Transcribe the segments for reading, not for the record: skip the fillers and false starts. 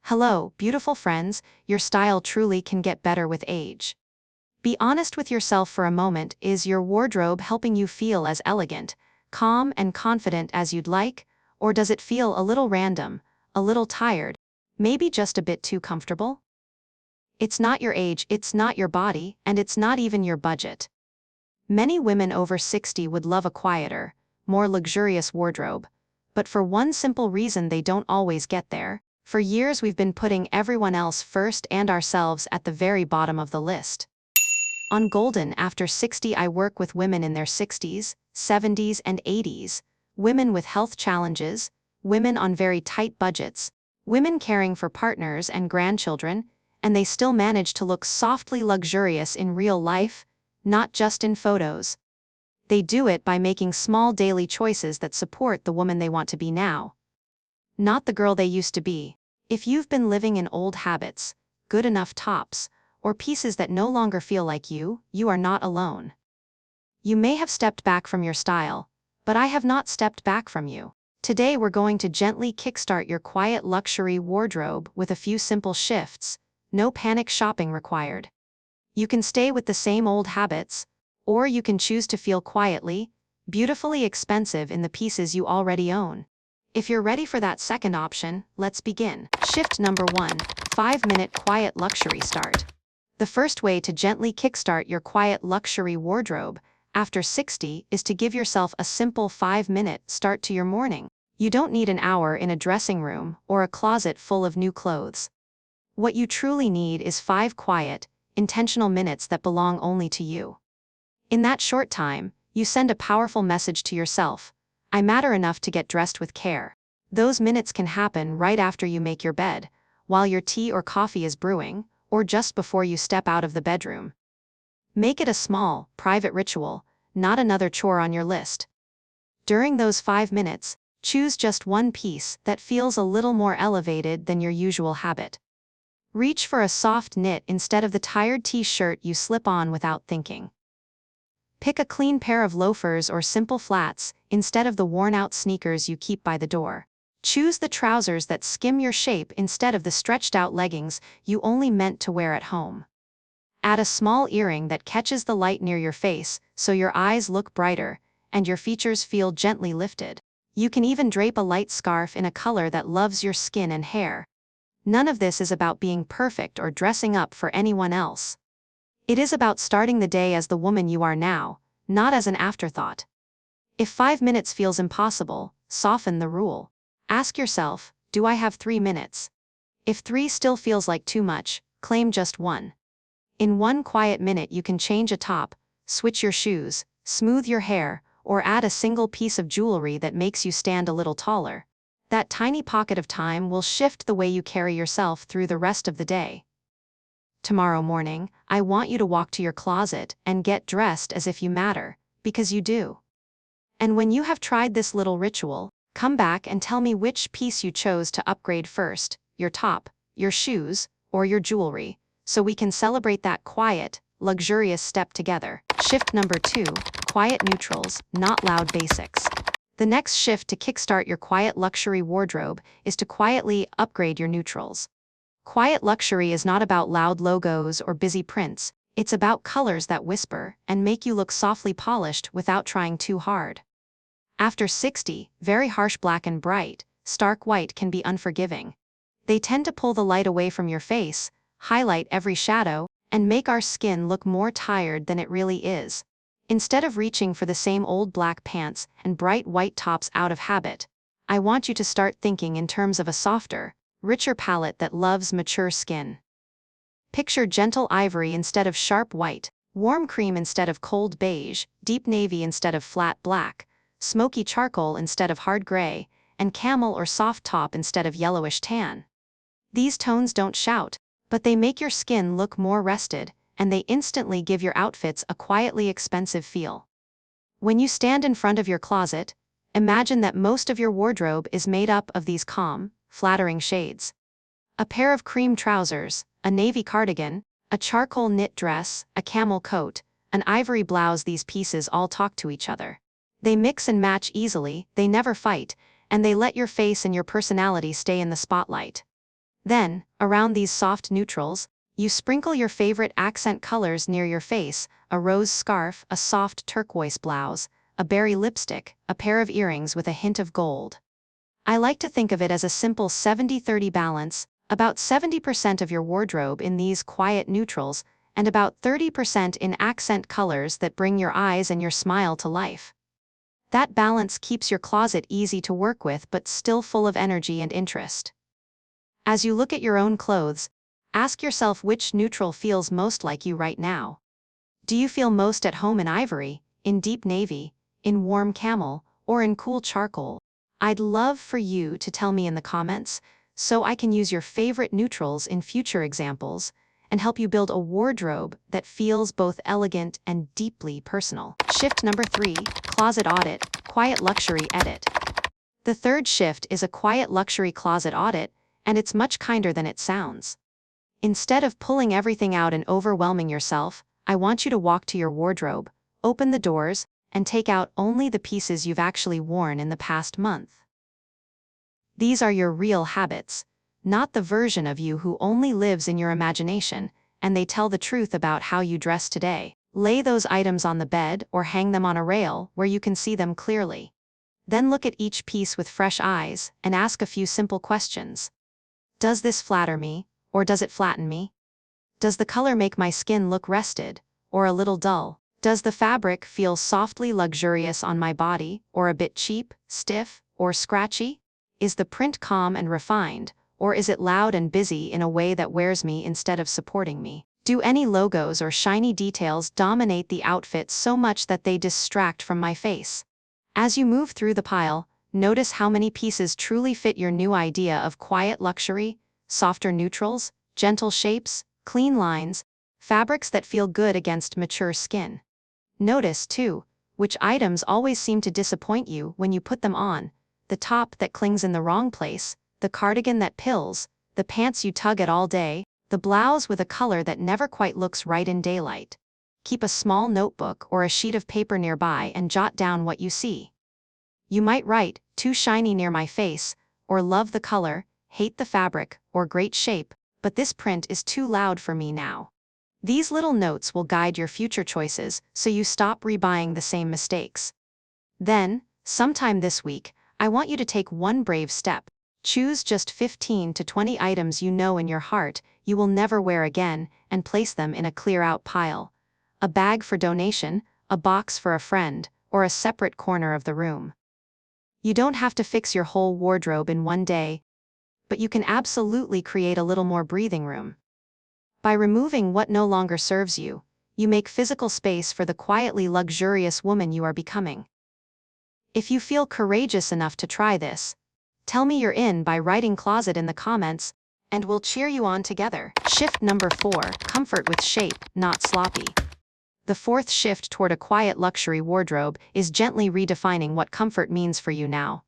Hello, beautiful friends, your style truly can get better with age. Be honest with yourself for a moment. Is your wardrobe helping you feel as elegant, calm, and confident as you'd like, or does it feel a little random, a little tired, maybe just a bit too comfortable? It's not your age, it's not your body, and it's not even your budget. Many women over 60 would love a quieter, more luxurious wardrobe, but for one simple reason they don't always get there. For years we've been putting everyone else first and ourselves at the very bottom of the list. On Golden After 60 I work with women in their 60s, 70s and 80s, women with health challenges, women on very tight budgets, women caring for partners and grandchildren, and they still manage to look softly luxurious in real life, not just in photos. They do it by making small daily choices that support the woman they want to be now, not the girl they used to be. If you've been living in old habits, good enough tops, or pieces that no longer feel like you are not alone. You may have stepped back from your style, but I have not stepped back from you. Today we're going to gently kickstart your quiet luxury wardrobe with a few simple shifts, no panic shopping required. You can stay with the same old habits, or you can choose to feel quietly, beautifully expensive in the pieces you already own. If you're ready for that second option, let's begin. Shift number 1, 5-minute quiet luxury start. The first way to gently kickstart your quiet luxury wardrobe after 60 is to give yourself a simple 5-minute start to your morning. You don't need an hour in a dressing room or a closet full of new clothes. What you truly need is 5 quiet, intentional minutes that belong only to you. In that short time, you send a powerful message to yourself: I matter enough to get dressed with care. Those minutes can happen right after you make your bed, while your tea or coffee is brewing, or just before you step out of the bedroom. Make it a small, private ritual, not another chore on your list. During those 5 minutes, choose just one piece that feels a little more elevated than your usual habit. Reach for a soft knit instead of the tired t-shirt you slip on without thinking. Pick a clean pair of loafers or simple flats instead of the worn-out sneakers you keep by the door. Choose the trousers that skim your shape instead of the stretched-out leggings you only meant to wear at home. Add a small earring that catches the light near your face so your eyes look brighter and your features feel gently lifted. You can even drape a light scarf in a color that loves your skin and hair. None of this is about being perfect or dressing up for anyone else. It is about starting the day as the woman you are now, not as an afterthought. If 5 minutes feels impossible, soften the rule. Ask yourself, do I have 3 minutes? If 3 still feels like too much, claim just 1. In 1 quiet minute you can change a top, switch your shoes, smooth your hair, or add a single piece of jewelry that makes you stand a little taller. That tiny pocket of time will shift the way you carry yourself through the rest of the day. Tomorrow morning, I want you to walk to your closet and get dressed as if you matter, because you do. And when you have tried this little ritual, come back and tell me which piece you chose to upgrade first, your top, your shoes, or your jewelry, so we can celebrate that quiet, luxurious step together. Shift number 2, quiet neutrals, not loud basics. The next shift to kickstart your quiet luxury wardrobe is to quietly upgrade your neutrals. Quiet luxury is not about loud logos or busy prints, it's about colors that whisper and make you look softly polished without trying too hard. After 60, very harsh black and bright, stark white can be unforgiving. They tend to pull the light away from your face, highlight every shadow, and make our skin look more tired than it really is. Instead of reaching for the same old black pants and bright white tops out of habit, I want you to start thinking in terms of a softer, richer palette that loves mature skin. Picture gentle ivory instead of sharp white, warm cream instead of cold beige, deep navy instead of flat black, smoky charcoal instead of hard gray, and camel or soft top instead of yellowish tan. These tones don't shout, but they make your skin look more rested, and they instantly give your outfits a quietly expensive feel. When you stand in front of your closet, imagine that most of your wardrobe is made up of these calm, flattering shades. A pair of cream trousers, a navy cardigan, a charcoal knit dress, a camel coat, an ivory blouse. These pieces all talk to each other. They mix and match easily, they never fight, and they let your face and your personality stay in the spotlight. Then, around these soft neutrals, you sprinkle your favorite accent colors near your face: a rose scarf, a soft turquoise blouse, a berry lipstick, a pair of earrings with a hint of gold. I like to think of it as a simple 70-30 balance, about 70% of your wardrobe in these quiet neutrals, and about 30% in accent colors that bring your eyes and your smile to life. That balance keeps your closet easy to work with but still full of energy and interest. As you look at your own clothes, ask yourself which neutral feels most like you right now. Do you feel most at home in ivory, in deep navy, in warm camel, or in cool charcoal? I'd love for you to tell me in the comments, so I can use your favorite neutrals in future examples and help you build a wardrobe that feels both elegant and deeply personal. Shift number 3, Closet Audit, Quiet Luxury Edit. The third shift is a quiet luxury closet audit, and it's much kinder than it sounds. Instead of pulling everything out and overwhelming yourself, I want you to walk to your wardrobe, open the doors, and take out only the pieces you've actually worn in the past month. These are your real habits, not the version of you who only lives in your imagination, and they tell the truth about how you dress today. Lay those items on the bed or hang them on a rail where you can see them clearly. Then look at each piece with fresh eyes and ask a few simple questions. Does this flatter me, or does it flatten me? Does the color make my skin look rested, or a little dull? Does the fabric feel softly luxurious on my body, or a bit cheap, stiff, or scratchy? Is the print calm and refined, or is it loud and busy in a way that wears me instead of supporting me? Do any logos or shiny details dominate the outfit so much that they distract from my face? As you move through the pile, notice how many pieces truly fit your new idea of quiet luxury: softer neutrals, gentle shapes, clean lines, fabrics that feel good against mature skin. Notice, too, which items always seem to disappoint you when you put them on: the top that clings in the wrong place, the cardigan that pills, the pants you tug at all day, the blouse with a color that never quite looks right in daylight. Keep a small notebook or a sheet of paper nearby and jot down what you see. You might write, "Too shiny near my face," or "Love the color, hate the fabric," or "Great shape, but this print is too loud for me now." These little notes will guide your future choices so you stop rebuying the same mistakes. Then, sometime this week, I want you to take one brave step. Choose just 15 to 20 items you know in your heart you will never wear again and place them in a clear-out pile. A bag for donation, a box for a friend, or a separate corner of the room. You don't have to fix your whole wardrobe in one day, but you can absolutely create a little more breathing room. By removing what no longer serves you, you make physical space for the quietly luxurious woman you are becoming. If you feel courageous enough to try this, tell me you're in by writing closet in the comments, and we'll cheer you on together. Shift number 4, Comfort with shape, not sloppy. The fourth shift toward a quiet luxury wardrobe is gently redefining what comfort means for you now.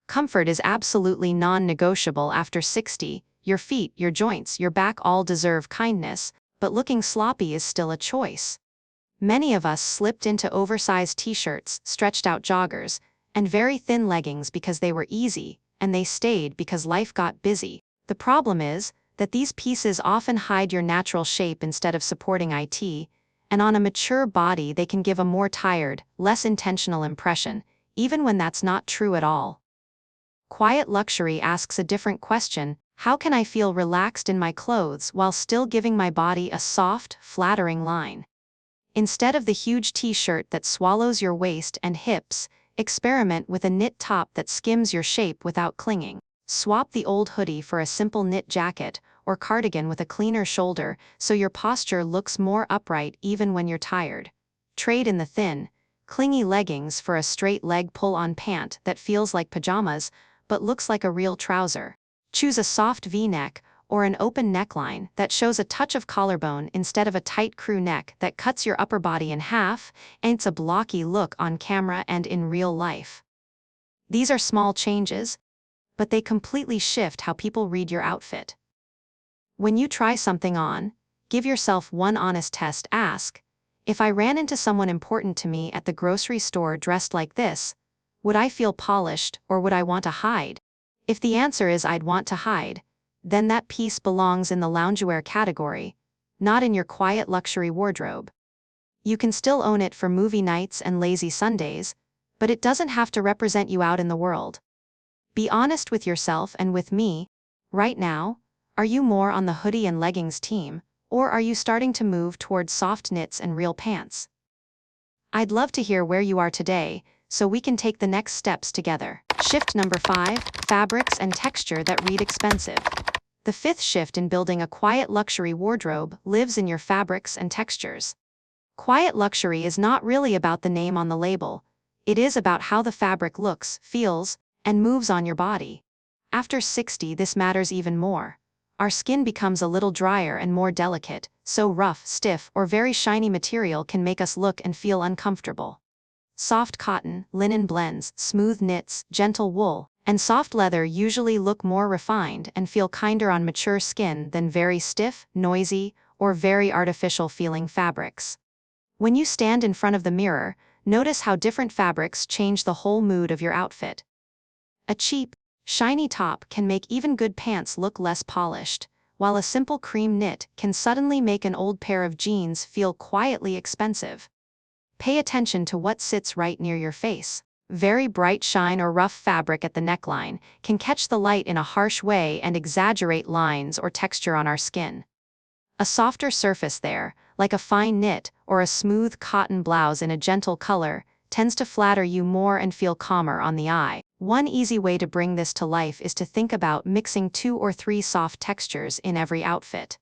Comfort is absolutely non-negotiable after 60. Your feet, your joints, your back all deserve kindness, but looking sloppy is still a choice. Many of us slipped into oversized t-shirts, stretched out joggers, and very thin leggings because they were easy, and they stayed because life got busy. The problem is that these pieces often hide your natural shape instead of supporting it, and on a mature body they can give a more tired, less intentional impression, even when that's not true at all. Quiet luxury asks a different question: how can I feel relaxed in my clothes while still giving my body a soft, flattering line? Instead of the huge t-shirt that swallows your waist and hips, experiment with a knit top that skims your shape without clinging. Swap the old hoodie for a simple knit jacket or cardigan with a cleaner shoulder so your posture looks more upright even when you're tired. Trade in the thin, clingy leggings for a straight leg pull-on pant that feels like pajamas but looks like a real trouser. Choose a soft V-neck or an open neckline that shows a touch of collarbone instead of a tight crew neck that cuts your upper body in half, and it's a blocky look on camera and in real life. These are small changes, but they completely shift how people read your outfit. When you try something on, give yourself one honest test. Ask, if I ran into someone important to me at the grocery store dressed like this, would I feel polished or would I want to hide? If the answer is I'd want to hide, then that piece belongs in the loungewear category, not in your quiet luxury wardrobe. You can still own it for movie nights and lazy Sundays, but it doesn't have to represent you out in the world. Be honest with yourself and with me. Right now, are you more on the hoodie and leggings team, or are you starting to move towards soft knits and real pants? I'd love to hear where you are today, so we can take the next steps together. Shift number 5, fabrics and texture that read expensive. The fifth shift in building a quiet luxury wardrobe lives in your fabrics and textures. Quiet luxury is not really about the name on the label. It is about how the fabric looks, feels, and moves on your body. After 60, this matters even more. Our skin becomes a little drier and more delicate, so rough, stiff, or very shiny material can make us look and feel uncomfortable. Soft cotton, linen blends, smooth knits, gentle wool, and soft leather usually look more refined and feel kinder on mature skin than very stiff, noisy, or very artificial-feeling fabrics. When you stand in front of the mirror, notice how different fabrics change the whole mood of your outfit. A cheap, shiny top can make even good pants look less polished, while a simple cream knit can suddenly make an old pair of jeans feel quietly expensive. Pay attention to what sits right near your face. Very bright shine or rough fabric at the neckline can catch the light in a harsh way and exaggerate lines or texture on our skin. A softer surface there, like a fine knit or a smooth cotton blouse in a gentle color, tends to flatter you more and feel calmer on the eye. One easy way to bring this to life is to think about mixing 2 or 3 soft textures in every outfit.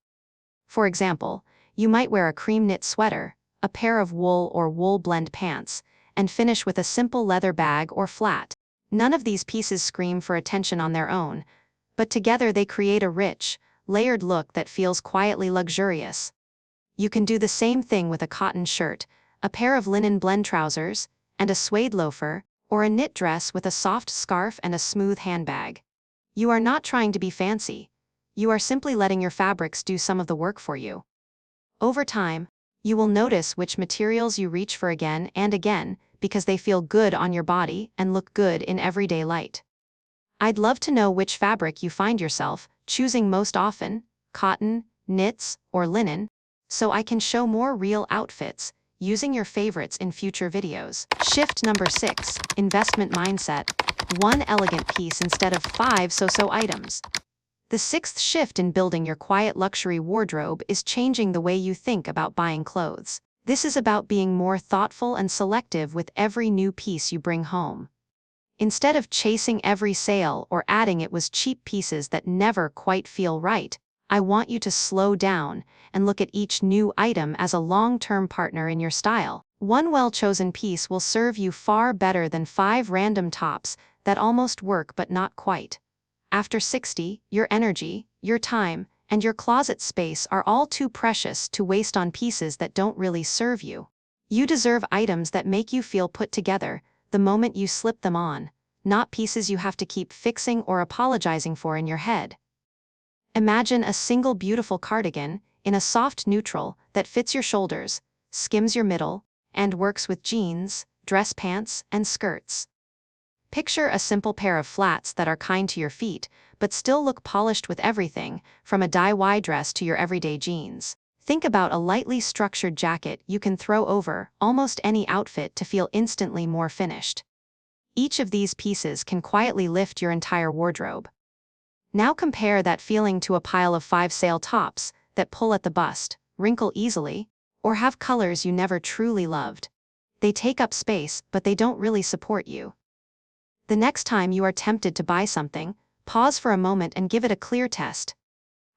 For example, you might wear a cream knit sweater, a pair of wool or wool blend pants, and finish with a simple leather bag or flat. None of these pieces scream for attention on their own, but together they create a rich, layered look that feels quietly luxurious. You can do the same thing with a cotton shirt, a pair of linen blend trousers, and a suede loafer, or a knit dress with a soft scarf and a smooth handbag. You are not trying to be fancy. You are simply letting your fabrics do some of the work for you. Over time, you will notice which materials you reach for again and again because they feel good on your body and look good in everyday light. I'd love to know which fabric you find yourself choosing most often, cotton, knits, or linen, so I can show more real outfits using your favorites in future videos. Shift number 6, investment mindset. 1 elegant piece instead of 5 so-so items. The 6th shift in building your quiet luxury wardrobe is changing the way you think about buying clothes. This is about being more thoughtful and selective with every new piece you bring home. Instead of chasing every sale or adding it with cheap pieces that never quite feel right, I want you to slow down and look at each new item as a long-term partner in your style. 1 well-chosen piece will serve you far better than 5 random tops that almost work but not quite. After 60, your energy, your time, and your closet space are all too precious to waste on pieces that don't really serve you. You deserve items that make you feel put together the moment you slip them on, not pieces you have to keep fixing or apologizing for in your head. Imagine a single beautiful cardigan in a soft neutral that fits your shoulders, skims your middle, and works with jeans, dress pants, and skirts. Picture a simple pair of flats that are kind to your feet, but still look polished with everything, from a DIY dress to your everyday jeans. Think about a lightly structured jacket you can throw over almost any outfit to feel instantly more finished. Each of these pieces can quietly lift your entire wardrobe. Now compare that feeling to a pile of 5 sale tops that pull at the bust, wrinkle easily, or have colors you never truly loved. They take up space, but they don't really support you. The next time you are tempted to buy something, pause for a moment and give it a clear test.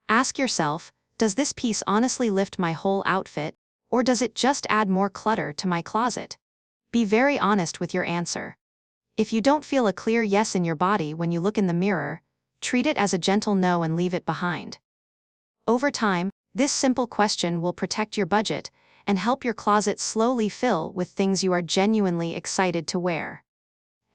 Ask yourself, does this piece honestly lift my whole outfit, or does it just add more clutter to my closet? Be very honest with your answer. If you don't feel a clear yes in your body when you look in the mirror, treat it as a gentle no and leave it behind. Over time, this simple question will protect your budget and help your closet slowly fill with things you are genuinely excited to wear.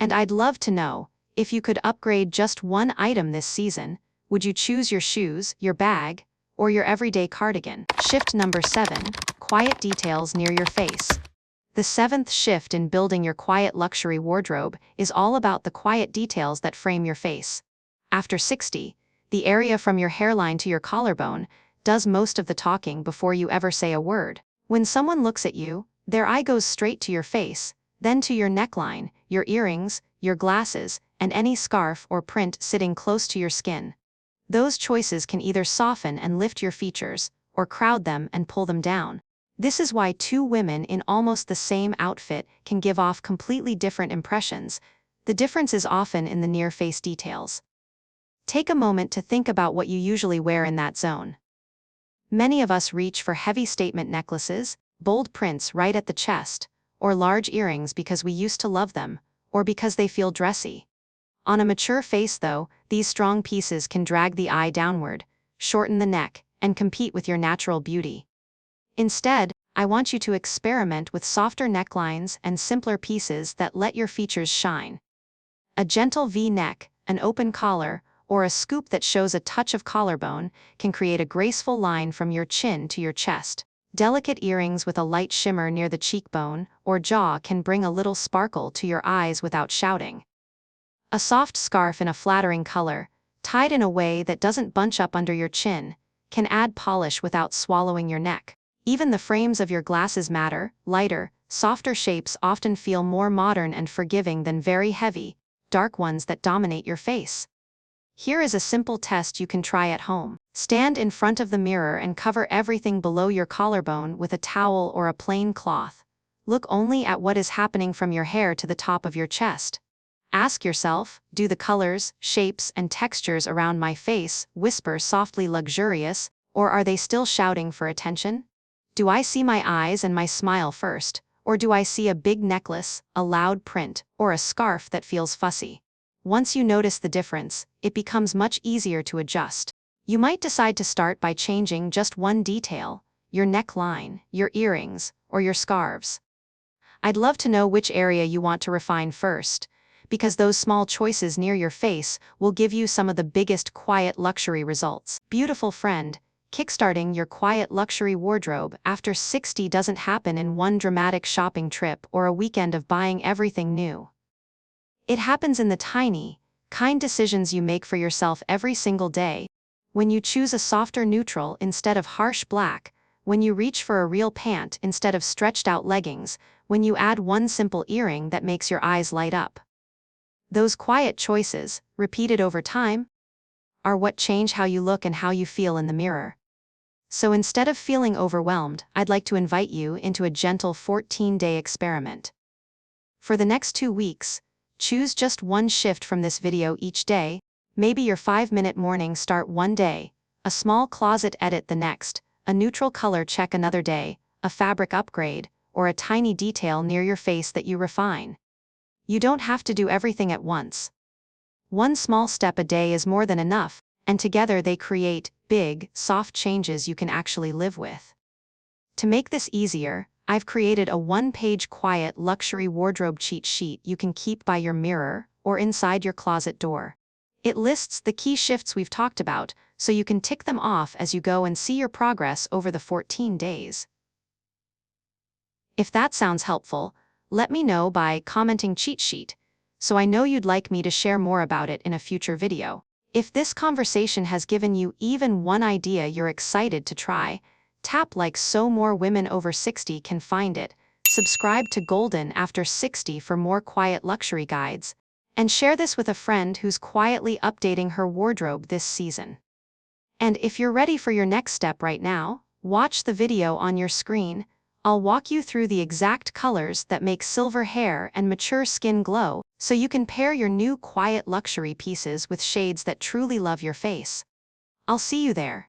And I'd love to know, if you could upgrade just 1 item this season, would you choose your shoes, your bag, or your everyday cardigan? Shift number 7, quiet details near your face. The 7th shift in building your quiet luxury wardrobe is all about the quiet details that frame your face. After 60, The area from your hairline to your collarbone does most of the talking before you ever say a word. When someone looks at you, their eye goes straight to your face, then to your neckline, your earrings, your glasses, and any scarf or print sitting close to your skin. Those choices can either soften and lift your features, or crowd them and pull them down. This is why two women in almost the same outfit can give off completely different impressions. The difference is often in the near-face details. Take a moment to think about what you usually wear in that zone. Many of us reach for heavy statement necklaces, bold prints right at the chest, or large earrings because we used to love them, or because they feel dressy. On a mature face though, these strong pieces can drag the eye downward, shorten the neck, and compete with your natural beauty. Instead, I want you to experiment with softer necklines and simpler pieces that let your features shine. A gentle V-neck, an open collar, or a scoop that shows a touch of collarbone can create a graceful line from your chin to your chest. Delicate earrings with a light shimmer near the cheekbone or jaw can bring a little sparkle to your eyes without shouting. A soft scarf in a flattering color, tied in a way that doesn't bunch up under your chin, can add polish without swallowing your neck. Even the frames of your glasses matter. Lighter, softer shapes often feel more modern and forgiving than very heavy, dark ones that dominate your face. Here is a simple test you can try at home. Stand in front of the mirror and cover everything below your collarbone with a towel or a plain cloth. Look only at what is happening from your hair to the top of your chest. Ask yourself, do the colors, shapes, and textures around my face whisper softly luxurious, or are they still shouting for attention? Do I see my eyes and my smile first, or do I see a big necklace, a loud print, or a scarf that feels fussy? Once you notice the difference, it becomes much easier to adjust. You might decide to start by changing just one detail, your neckline, your earrings, or your scarves. I'd love to know which area you want to refine first, because those small choices near your face will give you some of the biggest quiet luxury results. Beautiful friend, kickstarting your quiet luxury wardrobe after 60 doesn't happen in one dramatic shopping trip or a weekend of buying everything new. It happens in the tiny, kind decisions you make for yourself every single day. When you choose a softer neutral instead of harsh black, when you reach for a real pant instead of stretched out leggings, when you add one simple earring that makes your eyes light up. Those quiet choices, repeated over time, are what change how you look and how you feel in the mirror. So instead of feeling overwhelmed, I'd like to invite you into a gentle 14-day experiment. For the next 2 weeks, choose just one shift from this video each day, maybe your 5-minute morning start one day, a small closet edit the next, a neutral color check another day, a fabric upgrade, or a tiny detail near your face that you refine. You don't have to do everything at once. One small step a day is more than enough, and together they create big, soft changes you can actually live with. To make this easier, I've created a one-page quiet luxury wardrobe cheat sheet you can keep by your mirror or inside your closet door. It lists the key shifts we've talked about, so you can tick them off as you go and see your progress over the 14 days. If that sounds helpful, let me know by commenting cheat sheet, so I know you'd like me to share more about it in a future video. If this conversation has given you even one idea you're excited to try, tap like so more women over 60 can find it, subscribe to Golden After 60 for more quiet luxury guides, and share this with a friend who's quietly updating her wardrobe this season. And if you're ready for your next step right now, watch the video on your screen. I'll walk you through the exact colors that make silver hair and mature skin glow, so you can pair your new quiet luxury pieces with shades that truly love your face. I'll see you there.